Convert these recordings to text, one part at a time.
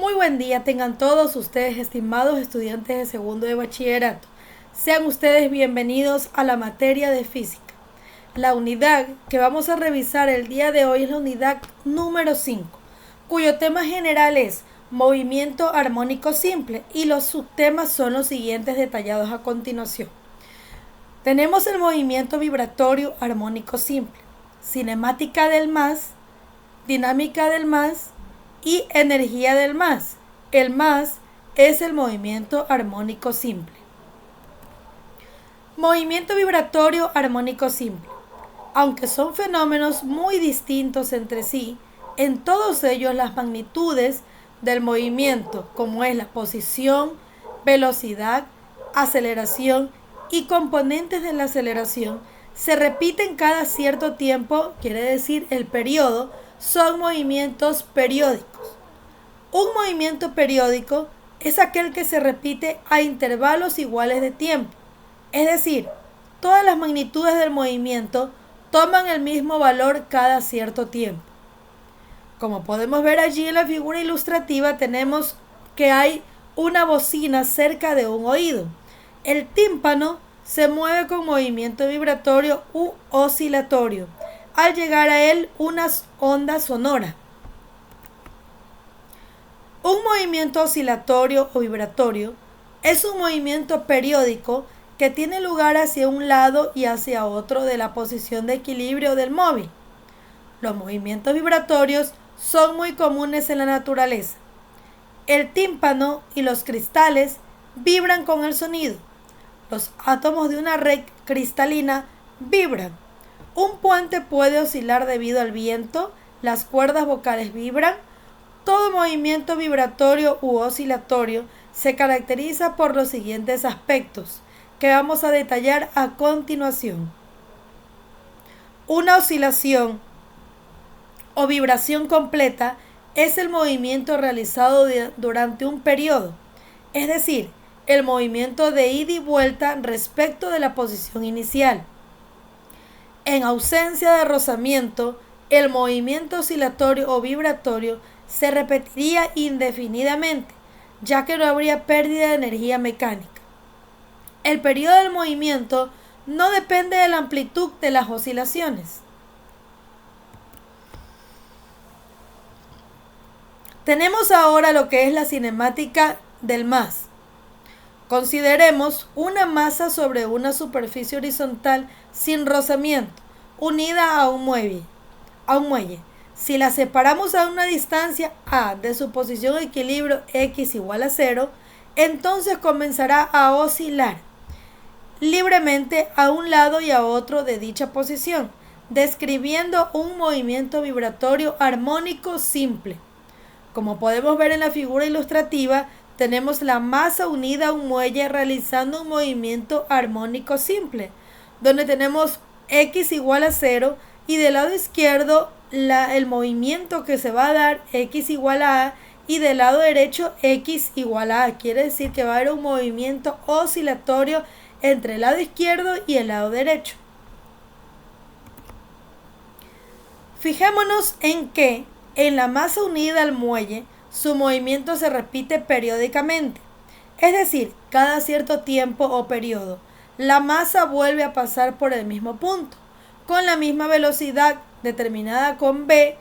Muy buen día tengan todos ustedes, estimados estudiantes de segundo de bachillerato. Sean ustedes bienvenidos a la materia de física. La unidad que vamos a revisar el día de hoy es la unidad número 5, cuyo tema general es movimiento armónico simple y los subtemas son los siguientes detallados a continuación. Tenemos el movimiento vibratorio armónico simple, cinemática del más, dinámica del más y energía del más. El más es el movimiento armónico simple. Movimiento vibratorio armónico simple. Aunque son fenómenos muy distintos entre sí, en todos ellos las magnitudes del movimiento, como es la posición, velocidad, aceleración y componentes de la aceleración, se repiten cada cierto tiempo, quiere decir el periodo, son movimientos periódicos. Un movimiento periódico es aquel que se repite a intervalos iguales de tiempo, es decir, todas las magnitudes del movimiento toman el mismo valor cada cierto tiempo. Como podemos ver allí en la figura ilustrativa, tenemos que hay una bocina cerca de un oído. El tímpano se mueve con movimiento vibratorio u oscilatorio. Al llegar a él una onda sonora. Un movimiento oscilatorio o vibratorio es un movimiento periódico que tiene lugar hacia un lado y hacia otro de la posición de equilibrio del móvil. Los movimientos vibratorios son muy comunes en la naturaleza. El tímpano y los cristales vibran con el sonido. Los átomos de una red cristalina vibran. Un puente puede oscilar debido al viento, las cuerdas vocales vibran. Todo movimiento vibratorio u oscilatorio se caracteriza por los siguientes aspectos que vamos a detallar a continuación. Una oscilación o vibración completa es el movimiento realizado durante un periodo, es decir, el movimiento de ida y vuelta respecto de la posición inicial. En ausencia de rozamiento, el movimiento oscilatorio o vibratorio se repetiría indefinidamente, ya que no habría pérdida de energía mecánica. El periodo del movimiento no depende de la amplitud de las oscilaciones. Tenemos ahora lo que es la cinemática del más. Consideremos una masa sobre una superficie horizontal sin rozamiento, unida a un muelle. Si la separamos a una distancia a de su posición de equilibrio x igual a 0, entonces comenzará a oscilar libremente a un lado y a otro de dicha posición, describiendo un movimiento vibratorio armónico simple. Como podemos ver en la figura ilustrativa, tenemos la masa unida a un muelle realizando un movimiento armónico simple, donde tenemos x igual a 0 y del lado izquierdo el movimiento que se va a dar x igual a a y del lado derecho x igual a a. Quiere decir que va a haber un movimiento oscilatorio entre el lado izquierdo y el lado derecho. Fijémonos en que en la masa unida al muelle su movimiento se repite periódicamente, es decir, cada cierto tiempo o periodo, la masa vuelve a pasar por el mismo punto, con la misma velocidad determinada con b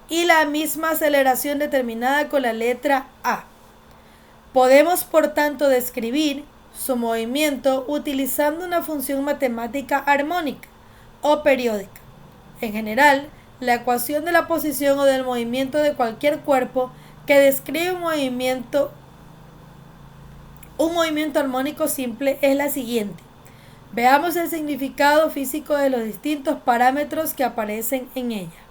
y la misma aceleración determinada con la letra a. Podemos, por tanto, describir su movimiento utilizando una función matemática armónica o periódica. En general, la ecuación de la posición o del movimiento de cualquier cuerpo que describe un movimiento armónico simple es la siguiente. Veamos el significado físico de los distintos parámetros que aparecen en ella.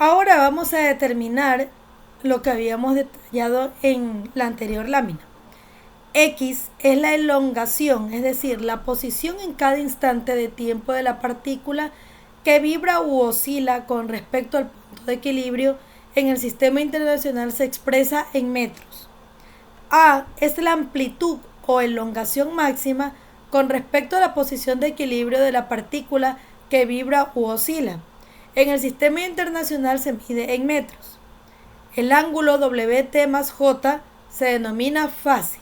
Ahora vamos a determinar lo que habíamos detallado en la anterior lámina. X es la elongación, es decir, la posición en cada instante de tiempo de la partícula que vibra u oscila con respecto al punto de equilibrio en el sistema internacional se expresa en metros. A es la amplitud o elongación máxima con respecto a la posición de equilibrio de la partícula que vibra u oscila. En el sistema internacional se mide en metros. El ángulo WT más J se denomina fase.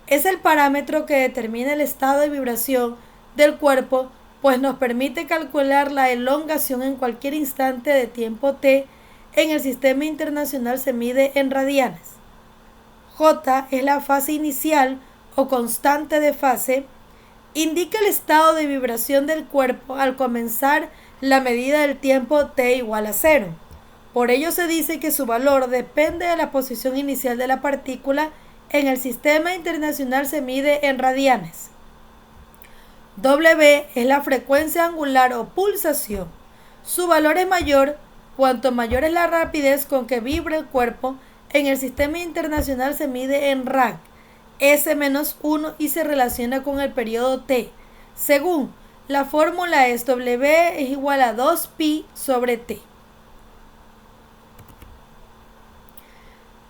Es el parámetro que determina el estado de vibración del cuerpo, pues nos permite calcular la elongación en cualquier instante de tiempo t. En el sistema internacional se mide en radianes. J es la fase inicial o constante de fase. Indica el estado de vibración del cuerpo al comenzar la medida del tiempo t igual a 0. Por ello se dice que su valor depende de la posición inicial de la partícula. En el sistema internacional se mide en radianes. W es la frecuencia angular o pulsación. Su valor es mayor cuanto mayor es la rapidez con que vibra el cuerpo. En el sistema internacional se mide en rad, S-1 y se relaciona con el periodo T. Según la fórmula es W es igual a 2pi sobre T.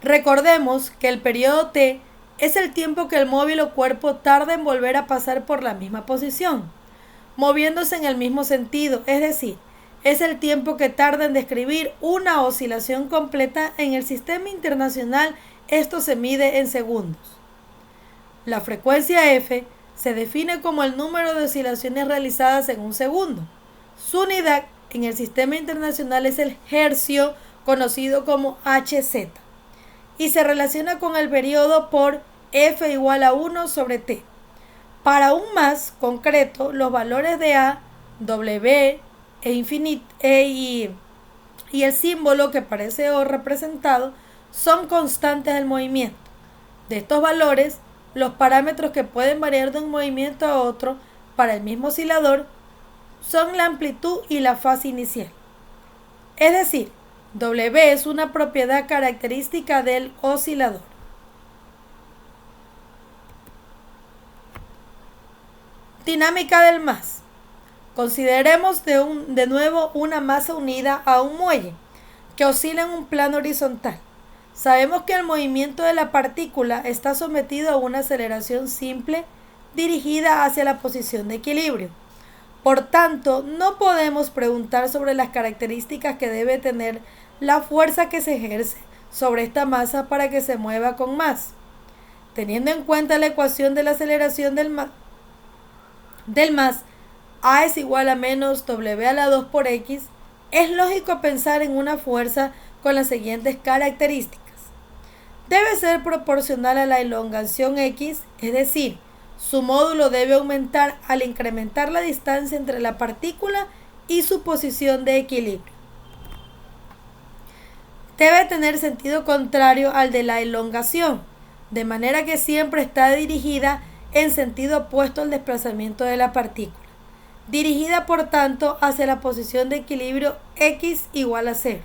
Recordemos que el periodo T es el tiempo que el móvil o cuerpo tarda en volver a pasar por la misma posición, moviéndose en el mismo sentido, es decir, es el tiempo que tarda en describir una oscilación completa. En el sistema internacional esto se mide en segundos. La frecuencia F se define como el número de oscilaciones realizadas en un segundo. Su unidad en el sistema internacional es el hercio, conocido como Hz, y se relaciona con el periodo por F igual a 1 sobre T. Para un más concreto, los valores de A, W y el símbolo que parece O representado son constantes del movimiento. De estos valores, los parámetros que pueden variar de un movimiento a otro para el mismo oscilador son la amplitud y la fase inicial. Es decir, W es una propiedad característica del oscilador. Dinámica del más. Consideremos de nuevo una masa unida a un muelle que oscila en un plano horizontal. Sabemos que el movimiento de la partícula está sometido a una aceleración simple dirigida hacia la posición de equilibrio. Por tanto, no podemos preguntar sobre las características que debe tener la fuerza que se ejerce sobre esta masa para que se mueva con más. Teniendo en cuenta la ecuación de la aceleración del más, A es igual a menos W a la 2 por X, es lógico pensar en una fuerza con las siguientes características. Debe ser proporcional a la elongación X, es decir, su módulo debe aumentar al incrementar la distancia entre la partícula y su posición de equilibrio. Debe tener sentido contrario al de la elongación, de manera que siempre está dirigida en sentido opuesto al desplazamiento de la partícula, dirigida por tanto hacia la posición de equilibrio X igual a 0.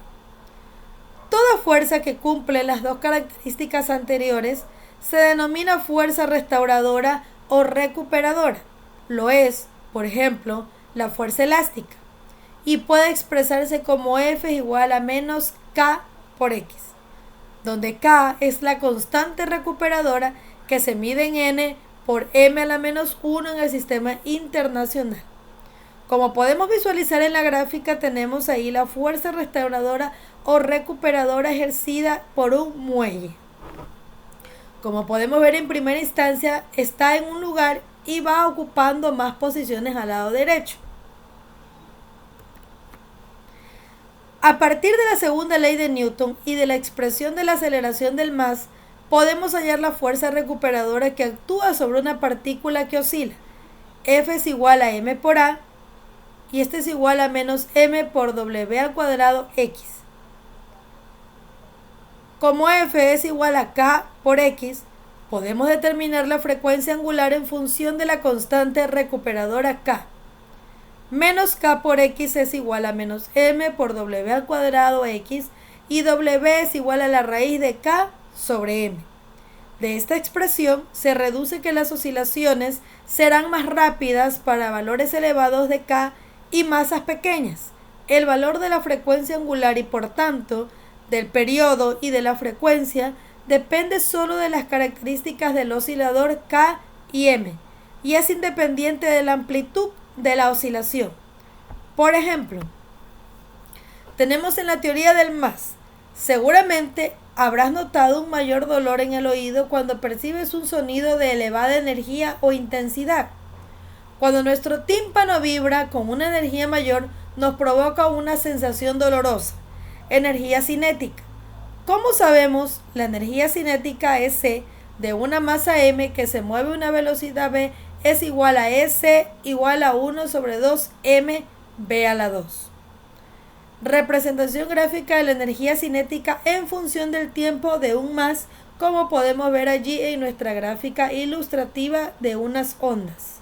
Toda fuerza que cumple las dos características anteriores se denomina fuerza restauradora o recuperadora. Lo es, por ejemplo, la fuerza elástica, y puede expresarse como F igual a menos K por X, donde K es la constante recuperadora que se mide en N por M a la menos 1 en el sistema internacional. Como podemos visualizar en la gráfica, tenemos ahí la fuerza restauradora o recuperadora ejercida por un muelle. Como podemos ver en primera instancia, está en un lugar y va ocupando más posiciones al lado derecho. A partir de la segunda ley de Newton y de la expresión de la aceleración del más, podemos hallar la fuerza recuperadora que actúa sobre una partícula que oscila. F es igual a m por A y este es igual a menos m por W al cuadrado X. Como F es igual a K por X, podemos determinar la frecuencia angular en función de la constante recuperadora K. Menos K por X es igual a menos M por W al cuadrado X y W es igual a la raíz de K sobre M. De esta expresión se reduce que las oscilaciones serán más rápidas para valores elevados de K y masas pequeñas. El valor de la frecuencia angular y por tanto del periodo y de la frecuencia depende solo de las características del oscilador K y M y es independiente de la amplitud de la oscilación. Por ejemplo, tenemos en la teoría del más, seguramente habrás notado un mayor dolor en el oído cuando percibes un sonido de elevada energía o intensidad. Cuando nuestro tímpano vibra con una energía mayor, nos provoca una sensación dolorosa, energía cinética. ¿Cómo sabemos? La energía cinética S de una masa M que se mueve a una velocidad v es igual a S igual a 1 sobre 2 m v a la 2. Representación gráfica de la energía cinética en función del tiempo de un más, como podemos ver allí en nuestra gráfica ilustrativa de unas ondas.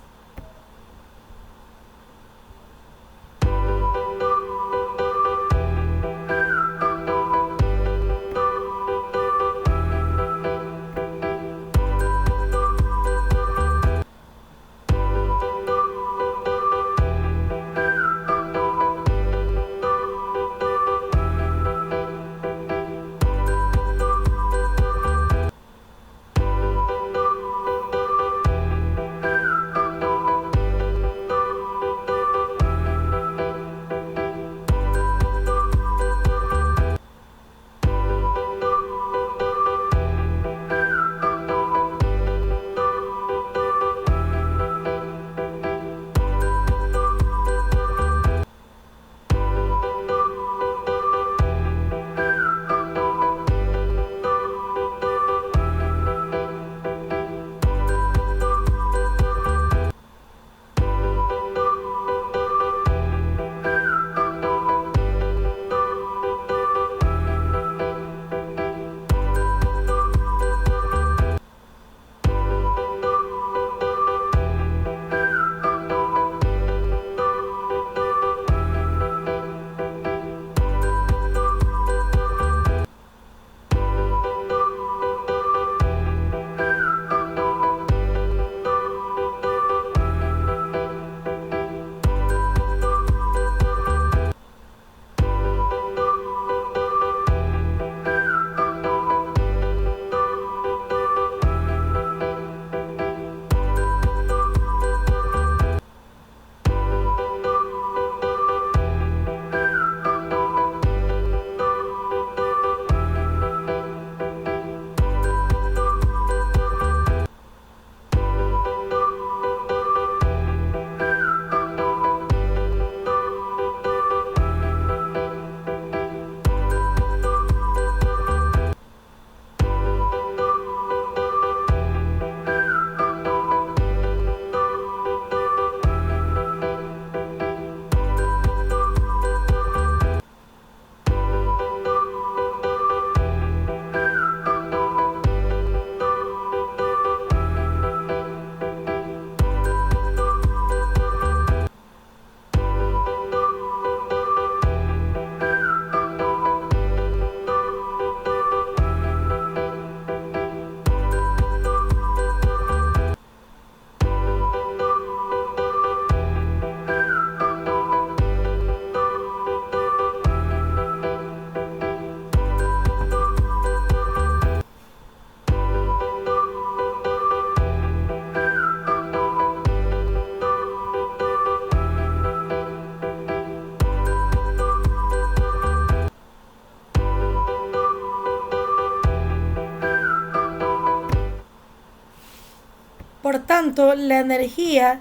Por tanto, la energía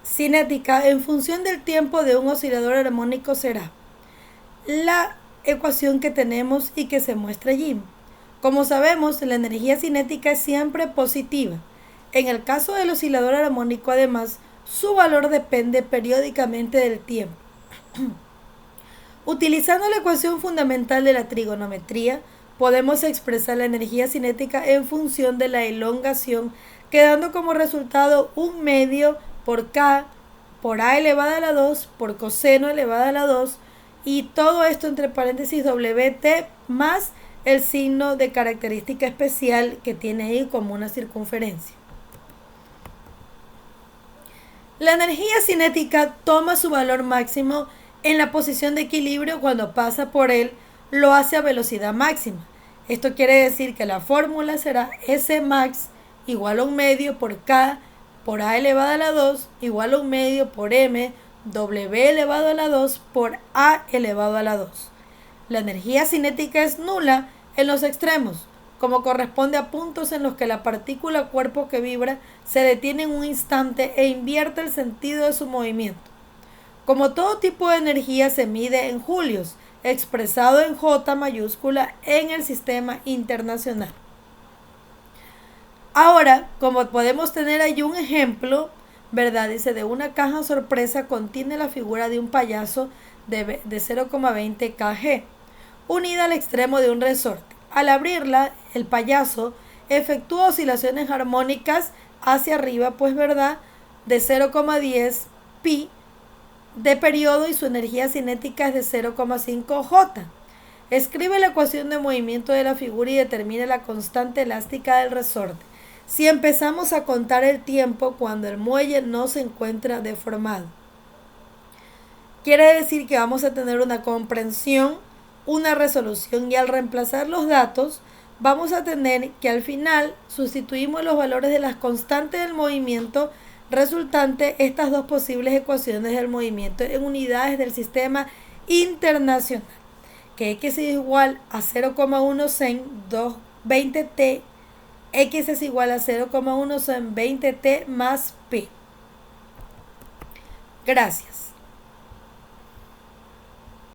cinética en función del tiempo de un oscilador armónico será la ecuación que tenemos y que se muestra allí. Como sabemos, la energía cinética es siempre positiva. En el caso del oscilador armónico, además, su valor depende periódicamente del tiempo. Utilizando la ecuación fundamental de la trigonometría, podemos expresar la energía cinética en función de la elongación, quedando como resultado 1 medio por K por a elevada a la 2 por coseno elevada a la 2 y todo esto entre paréntesis wt más el signo de característica especial que tiene ahí como una circunferencia. La energía cinética toma su valor máximo en la posición de equilibrio cuando pasa por él, lo hace a velocidad máxima. Esto quiere decir que la fórmula será S max igual a 1 medio por K por A elevado a la 2 igual a 1 medio por M W elevado a la 2 por A elevado a la 2. La energía cinética es nula en los extremos, como corresponde a puntos en los que la partícula cuerpo que vibra se detiene en un instante e invierte el sentido de su movimiento. Como todo tipo de energía se mide en julios, expresado en J mayúscula en el sistema internacional. Ahora, como podemos tener ahí un ejemplo, ¿verdad? Dice, de una caja sorpresa contiene la figura de un payaso de 0,20 kg, unida al extremo de un resorte. Al abrirla, el payaso efectúa oscilaciones armónicas hacia arriba, pues, ¿verdad? De 0,10 pi de periodo y su energía cinética es de 0,5 J. Escribe la ecuación de movimiento de la figura y determina la constante elástica del resorte. Si empezamos a contar el tiempo cuando el muelle no se encuentra deformado, quiere decir que vamos a tener una comprensión, una resolución, y al reemplazar los datos vamos a tener que al final sustituimos los valores de las constantes del movimiento resultante estas dos posibles ecuaciones del movimiento en unidades del sistema internacional, que x es igual a 0,1 sen 20t, x es igual a 0,1 sen 20t más p. Gracias.